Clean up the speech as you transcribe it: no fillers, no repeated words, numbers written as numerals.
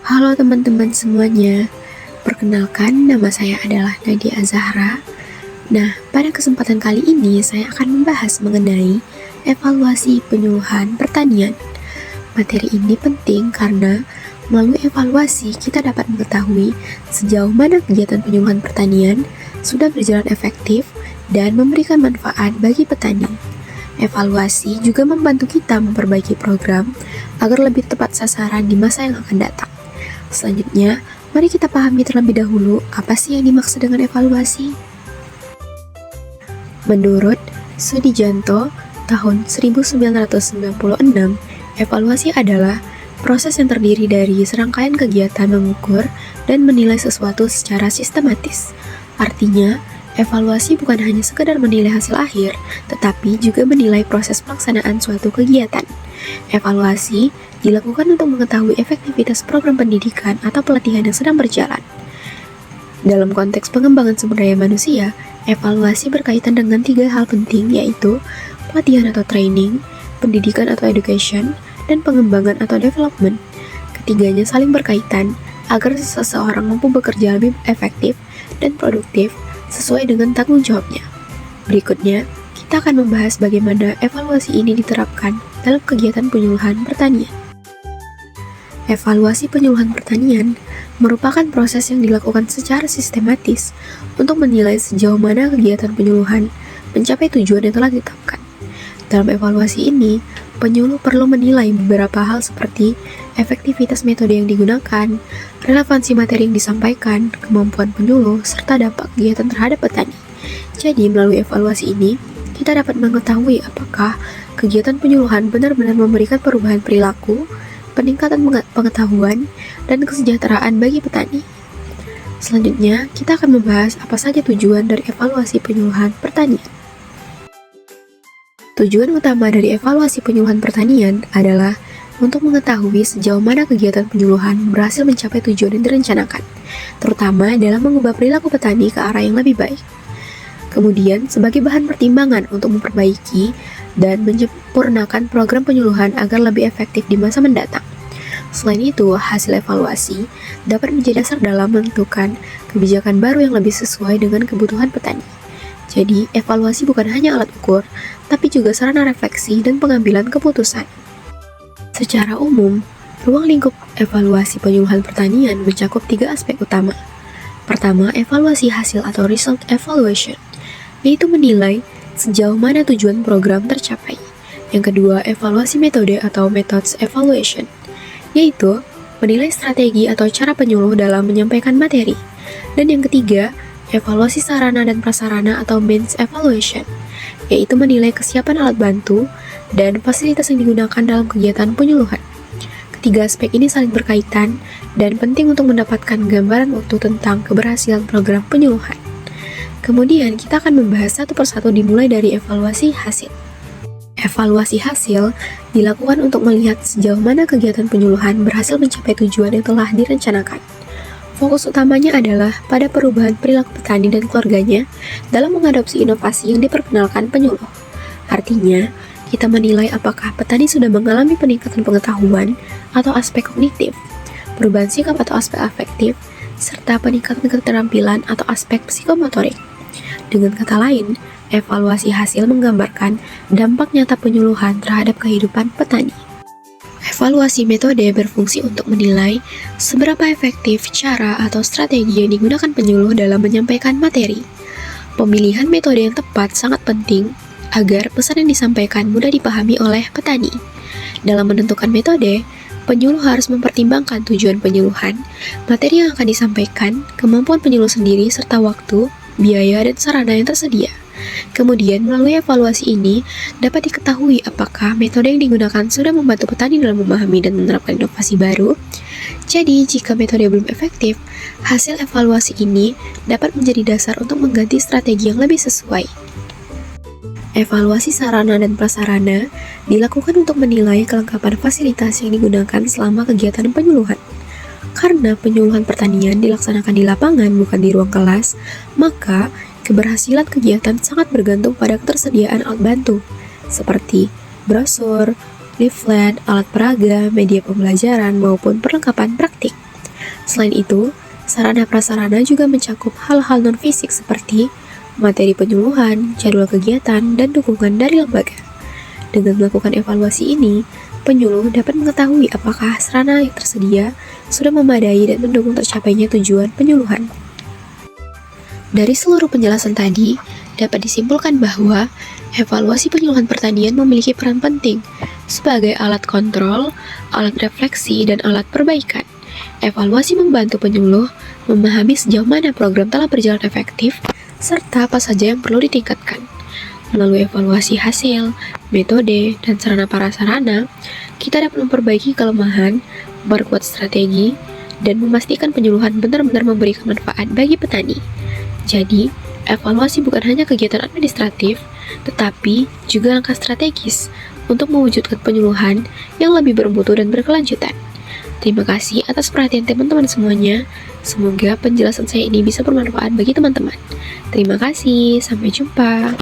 Halo teman-teman semuanya, perkenalkan nama saya adalah Nadia Azahra. Nah, pada kesempatan kali ini saya akan membahas mengenai evaluasi penyuluhan pertanian. Materi ini penting karena melalui evaluasi kita dapat mengetahui sejauh mana kegiatan penyuluhan pertanian sudah berjalan efektif dan memberikan manfaat bagi petani. Evaluasi juga membantu kita memperbaiki program agar lebih tepat sasaran di masa yang akan datang. Selanjutnya, mari kita pahami terlebih dahulu apa sih yang dimaksud dengan evaluasi. Menurut Sudijanto tahun 1996, evaluasi adalah proses yang terdiri dari serangkaian kegiatan mengukur dan menilai sesuatu secara sistematis. Artinya, evaluasi bukan hanya sekedar menilai hasil akhir, tetapi juga menilai proses pelaksanaan suatu kegiatan. Evaluasi dilakukan untuk mengetahui efektivitas program pendidikan atau pelatihan yang sedang berjalan. Dalam konteks pengembangan sumber daya manusia, evaluasi berkaitan dengan 3 hal penting, yaitu pelatihan atau training, pendidikan atau education, dan pengembangan atau development. Ketiganya saling berkaitan agar seseorang mampu bekerja lebih efektif dan produktif sesuai dengan tanggung jawabnya. Berikutnya, kita akan membahas bagaimana evaluasi ini diterapkan dalam kegiatan penyuluhan pertanian. Evaluasi penyuluhan pertanian merupakan proses yang dilakukan secara sistematis untuk menilai sejauh mana kegiatan penyuluhan mencapai tujuan yang telah ditetapkan. Dalam evaluasi ini, penyuluh perlu menilai beberapa hal seperti efektivitas metode yang digunakan, relevansi materi yang disampaikan, kemampuan penyuluh, serta dampak kegiatan terhadap petani. Jadi, melalui evaluasi ini, kita dapat mengetahui apakah kegiatan penyuluhan benar-benar memberikan perubahan perilaku, peningkatan pengetahuan, dan kesejahteraan bagi petani. Selanjutnya, kita akan membahas apa saja tujuan dari evaluasi penyuluhan pertanian. Tujuan utama dari evaluasi penyuluhan pertanian adalah untuk mengetahui sejauh mana kegiatan penyuluhan berhasil mencapai tujuan yang direncanakan, terutama dalam mengubah perilaku petani ke arah yang lebih baik. Kemudian, sebagai bahan pertimbangan untuk memperbaiki dan menyempurnakan program penyuluhan agar lebih efektif di masa mendatang. Selain itu, hasil evaluasi dapat menjadi dasar dalam menentukan kebijakan baru yang lebih sesuai dengan kebutuhan petani. Jadi, evaluasi bukan hanya alat ukur, tapi juga sarana refleksi dan pengambilan keputusan. Secara umum, ruang lingkup evaluasi penyuluhan pertanian mencakup 3 aspek utama. Pertama, evaluasi hasil atau result evaluation, yaitu menilai sejauh mana tujuan program tercapai. Yang kedua, evaluasi metode atau methods evaluation, yaitu menilai strategi atau cara penyuluh dalam menyampaikan materi. Dan yang ketiga, evaluasi sarana dan prasarana atau means evaluation, yaitu menilai kesiapan alat bantu dan fasilitas yang digunakan dalam kegiatan penyuluhan. Ketiga aspek ini saling berkaitan dan penting untuk mendapatkan gambaran utuh tentang keberhasilan program penyuluhan. Kemudian kita akan membahas satu persatu dimulai dari evaluasi hasil. Evaluasi hasil dilakukan untuk melihat sejauh mana kegiatan penyuluhan berhasil mencapai tujuan yang telah direncanakan. Fokus utamanya adalah pada perubahan perilaku petani dan keluarganya dalam mengadopsi inovasi yang diperkenalkan penyuluh. Artinya, kita menilai apakah petani sudah mengalami peningkatan pengetahuan atau aspek kognitif, perubahan sikap atau aspek afektif, serta peningkatan keterampilan atau aspek psikomotorik. Dengan kata lain, evaluasi hasil menggambarkan dampak nyata penyuluhan terhadap kehidupan petani. Evaluasi metode berfungsi untuk menilai seberapa efektif cara atau strategi yang digunakan penyuluh dalam menyampaikan materi. Pemilihan metode yang tepat sangat penting agar pesan yang disampaikan mudah dipahami oleh petani. Dalam menentukan metode, penyuluh harus mempertimbangkan tujuan penyuluhan, materi yang akan disampaikan, kemampuan penyuluh sendiri, serta waktu, biaya, dan sarana yang tersedia. Kemudian, melalui evaluasi ini, dapat diketahui apakah metode yang digunakan sudah membantu petani dalam memahami dan menerapkan inovasi baru. Jadi, jika metode belum efektif, hasil evaluasi ini dapat menjadi dasar untuk mengganti strategi yang lebih sesuai. Evaluasi sarana dan prasarana dilakukan untuk menilai kelengkapan fasilitas yang digunakan selama kegiatan penyuluhan. Karena penyuluhan pertanian dilaksanakan di lapangan bukan di ruang kelas, maka keberhasilan kegiatan sangat bergantung pada ketersediaan alat bantu, seperti brosur, leaflet, alat peraga, media pembelajaran, maupun perlengkapan praktik. Selain itu, sarana prasarana juga mencakup hal-hal non-fisik seperti materi penyuluhan, jadwal kegiatan, dan dukungan dari lembaga. Dengan melakukan evaluasi ini, penyuluh dapat mengetahui apakah sarana yang tersedia sudah memadai dan mendukung tercapainya tujuan penyuluhan. Dari seluruh penjelasan tadi, dapat disimpulkan bahwa evaluasi penyuluhan pertanian memiliki peran penting sebagai alat kontrol, alat refleksi, dan alat perbaikan. Evaluasi membantu penyuluh memahami sejauh mana program telah berjalan efektif, serta apa saja yang perlu ditingkatkan. Melalui evaluasi hasil, metode, dan sarana prasarana, kita dapat memperbaiki kelemahan, memperkuat strategi, dan memastikan penyuluhan benar-benar memberikan manfaat bagi petani. Jadi, evaluasi bukan hanya kegiatan administratif, tetapi juga langkah strategis untuk mewujudkan penyuluhan yang lebih bermutu dan berkelanjutan. Terima kasih atas perhatian teman-teman semuanya. Semoga penjelasan saya ini bisa bermanfaat bagi teman-teman. Terima kasih, sampai jumpa.